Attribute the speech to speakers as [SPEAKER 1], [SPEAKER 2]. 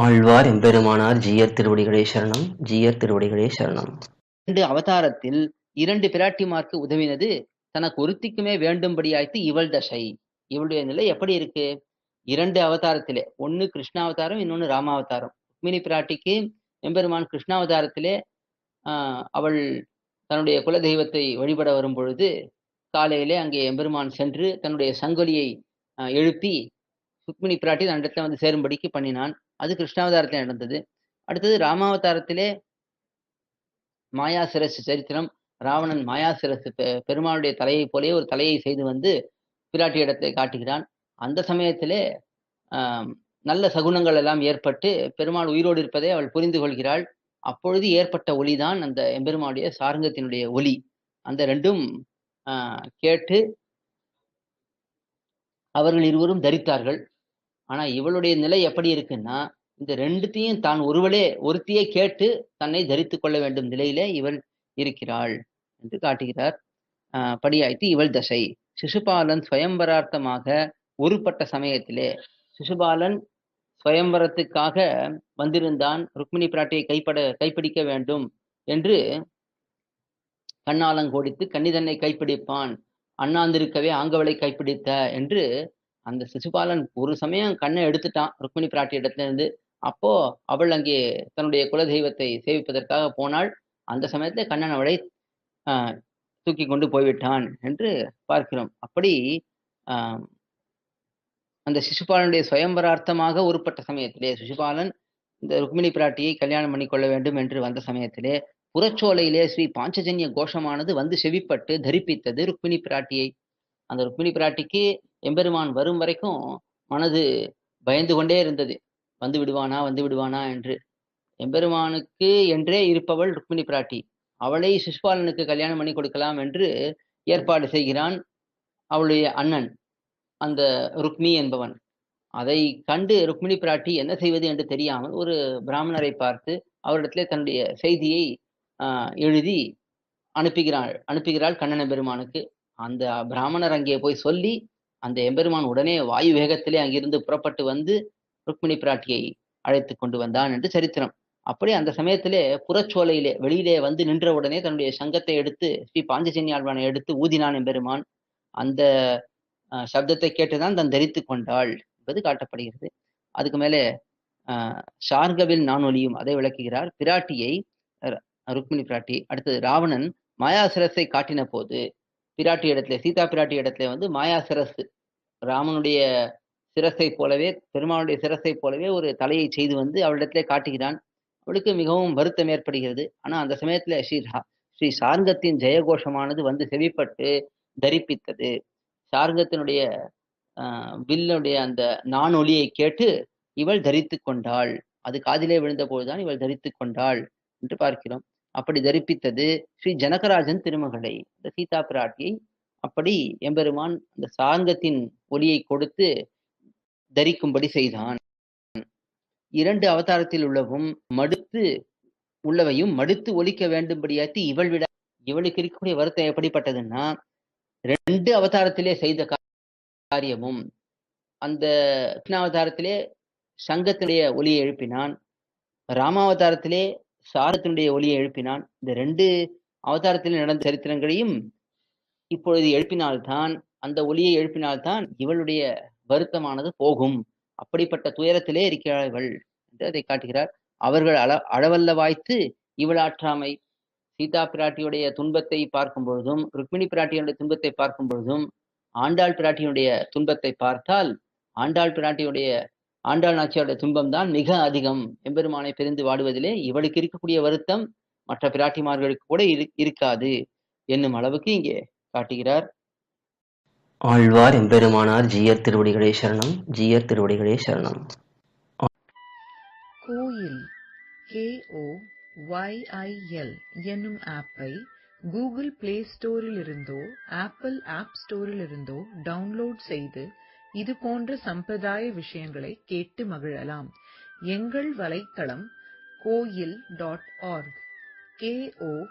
[SPEAKER 1] ஆழ்வார் எம்பெருமானார் ஜீயர் திருவடிகளே சரணம். ஜீயர் திருவடிகளே சரணம்.
[SPEAKER 2] 2 அவதாரத்தில் 2 பிராட்டிமார்க்கு உதவினது தனக்கு ஒருத்திக்குமே வேண்டும்படியாய்த்து இவள் தசை. இவளுடைய நிலை எப்படி இருக்கு? 2 அவதாரத்திலே, ஒன்னு கிருஷ்ணாவதாரம், இன்னொன்னு ராமாவதாரம். ருக்மிணி பிராட்டிக்கு எம்பெருமான் கிருஷ்ணாவதாரத்திலே அவள் தன்னுடைய குல தெய்வத்தை வழிபட வரும் பொழுது காலையிலே அங்கே எம்பெருமான் சென்று தன்னுடைய சங்கொலியை எழுப்பி ருக்மிணி பிராட்டி தன்னிடத்துல வந்து சேரும்படிக்கு பண்ணினான். அது கிருஷ்ணாவதாரத்தில் நடந்தது. அடுத்தது ராமாவதாரத்திலே மாயா சிரசு சரித்திரம். ராவணன் மாயா சிரசு பெருமாளுடைய தலையை போலே ஒரு தலையை செய்து வந்து பிராட்டி இடத்தை காட்டுகிறான். அந்த சமயத்திலே நல்ல சகுனங்கள் எல்லாம் ஏற்பட்டு பெருமாள் உயிரோடு இருப்பதை அவள் புரிந்து கொள்கிறாள். அப்பொழுது ஏற்பட்ட ஒலிதான் அந்த எம்பெருமானுடைய சார்ங்கத்தினுடைய ஒலி. அந்த ரெண்டும் கேட்டு அவர்கள் இருவரும் தரித்தார்கள். ஆனா இவளுடைய நிலை எப்படி இருக்குன்னா, இந்த ரெண்டுத்தையும் தான் ஒருத்தியே கேட்டு தன்னை தரித்துக் கொள்ள வேண்டும் நிலையிலே இவள் இருக்கிறாள் என்று காட்டுகிறார். படியாய்த்து இவள் தசை. சிசுபாலன் ஸ்வயம்பரார்த்தமாக ஒருபட்ட சமயத்திலே, சிசுபாலன் ஸ்வயம்பரத்துக்காக வந்திருந்தான். ருக்மிணி பிராட்டியை கைப்பிடிக்க வேண்டும் என்று கண்ணாலங்கோடித்து கண்ணி தன்னை கைப்பிடிப்பான், அண்ணாந்திருக்கவே ஆங்கவளை கைப்பிடித்த என்று அந்த சிசுபாலன் ஒரு சமயம் கண்ணை எடுத்துட்டான் ருக்மிணி பிராட்டி இடத்துல இருந்து. அப்போ அவள் அங்கே தன்னுடைய குலதெய்வத்தை சேவிப்பதற்காக போனாள். அந்த சமயத்துல கண்ணன் அவளை தூக்கி கொண்டு போய்விட்டான் என்று பார்க்கிறோம். அப்படி அந்த சிசுபாலனுடைய சுயம்பரார்த்தமாக ஒருப்பட்ட சமயத்திலே, சிசுபாலன் இந்த ருக்மிணி பிராட்டியை கல்யாணம் பண்ணி கொள்ள வேண்டும் என்று வந்த சமயத்திலே புறச்சோலையிலே ஸ்ரீ பாஞ்சஜன்ய கோஷமானது வந்து செவிப்பட்டு தரிப்பித்தது ருக்மிணி பிராட்டியை. அந்த ருக்மிணி பிராட்டிக்கு எம்பெருமான் வரும் வரைக்கும் மனது பயந்து கொண்டே இருந்தது, வந்து விடுவானா என்று. எம்பெருமானுக்கு என்றே இருப்பவள் ருக்மிணி பிராட்டி. அவளை சிசுபாலனுக்கு கல்யாணம் பண்ணி கொடுக்கலாம் என்று ஏற்பாடு செய்கிறான் அவளுடைய அண்ணன் அந்த ருக்மி என்பவன். அதை கண்டு ருக்மிணி பிராட்டி என்ன செய்வது என்று தெரியாமல் ஒரு பிராமணரை பார்த்து அவரிடத்திலே தன்னுடைய செய்தியை எழுதி அனுப்புகிறாள் கண்ணன் எம்பெருமானுக்கு. அந்த பிராமணர் அங்கே போய் சொல்லி அந்த எம்பெருமான் உடனே வாயு வேகத்திலே அங்கிருந்து புறப்பட்டு வந்து ருக்மிணி பிராட்டியை அழைத்து கொண்டு வந்தான் என்று சரித்திரம். அப்படி அந்த சமயத்திலே புறச்சோலையிலே வெளியிலே வந்து நின்ற உடனே தன்னுடைய சங்கத்தை எடுத்து ஸ்ரீ பாஞ்சஜன்யாழ்வானை எடுத்து ஊதினான் எம்பெருமான். அந்த சப்தத்தை கேட்டுதான் தன் தரித்து கொண்டாள் என்பது காட்டப்படுகிறது. அதுக்கு மேலே சார்கவில் நானொலியும் அதை விளக்குகிறார் பிராட்டியை, ருக்மிணி பிராட்டி. அடுத்தது ராவணன் மாயாசிரஸை காட்டின போது பிராட்டி இடத்துல, சீதா பிராட்டி இடத்துல வந்து மாயாசிரஸ் ராமனுடைய சிரஸை போலவே, பெருமானுடைய சிரஸை போலவே ஒரு தலையை செய்து வந்து அவளிடத்திலே காட்டுகிறான். அவளுக்கு மிகவும் வருத்தம் ஏற்படுகிறது. ஆனா அந்த சமயத்துல ஸ்ரீ சார்ங்கத்தின் ஜெயகோஷமானது வந்து செவிப்பட்டு தரிப்பித்தது. சார்ங்கத்தினுடைய வில்லுடைய அந்த நானொலியை கேட்டு இவள் தரித்து கொண்டாள். அது காதிலே விழுந்த போதுதான் இவள் தரித்து கொண்டாள் என்று பார்க்கிறோம். அப்படி தரிப்பித்தது ஸ்ரீ ஜனகராஜன் திருமகளை, இந்த சீதா பிராட்டியை அப்படி எம்பெருமான் அந்த சார்ங்கத்தின் ஒலியை கொடுத்து தரிக்கும்படி செய்தான். 2 அவதாரத்தில் உள்ளவையும் மடுத்து ஒலிக்க வேண்டும்படியாத்தி இவள் விட. இவளுக்கு இருக்கக்கூடிய வருத்தம் எப்படிப்பட்டதுன்னா, 2 அவதாரத்திலே செய்த காரியமும், அந்த கிருஷ்ணாவதாரத்திலே சங்கத்தினுடைய ஒலியை எழுப்பினான், ராமாவதாரத்திலே சாரத்தினுடைய ஒலியை எழுப்பினான். இந்த 2 அவதாரத்திலே நடந்த சரித்திரங்களையும் இப்பொழுது எழுப்பினால்தான், அந்த ஒலியை எழுப்பினால்தான் இவளுடைய வருத்தமானது போகும். அப்படிப்பட்ட துயரத்திலே இருக்கிறார்கள் என்று அதை காட்டுகிறார். அவர்கள் அளவல்ல வாய்த்து இவள் ஆற்றாமை. சீதா பிராட்டியுடைய துன்பத்தை பார்க்கும் பொழுதும், ருக்மிணி பிராட்டியுடைய துன்பத்தை பார்க்கும் பொழுதும், ஆண்டாள் பிராட்டியுடைய துன்பத்தை பார்த்தால் ஆண்டாள் நாச்சியாருடைய துன்பம் தான் மிக அதிகம். எம்பெருமானை பிரிந்து வாடுவதிலே இவளுக்கு இருக்கக்கூடிய வருத்தம் மற்ற பிராட்டிமார்களுக்கு கூட இருக்காது என்னும் அளவுக்கு இங்கே காட்டுகிறார்.
[SPEAKER 1] ஆழ்வார் எம்பெருமானார் ஜீயர் திருவடிகளே சரணம். ஜீயர் திருவடிகளே சரணம்.
[SPEAKER 3] கோயில் KOYIL என்னும் ஆப்பை கூகுள் பிளே ஸ்டோரில் இருந்தோ ஆப்பிள் ஆப் ஸ்டோரில் இருந்தோ டவுன்லோட் செய்து இது போன்ற சம்பிரதாய விஷயங்களை கேட்டு மகிழலாம். எங்கள் வலைத்தளம் koil.org KOYIL.org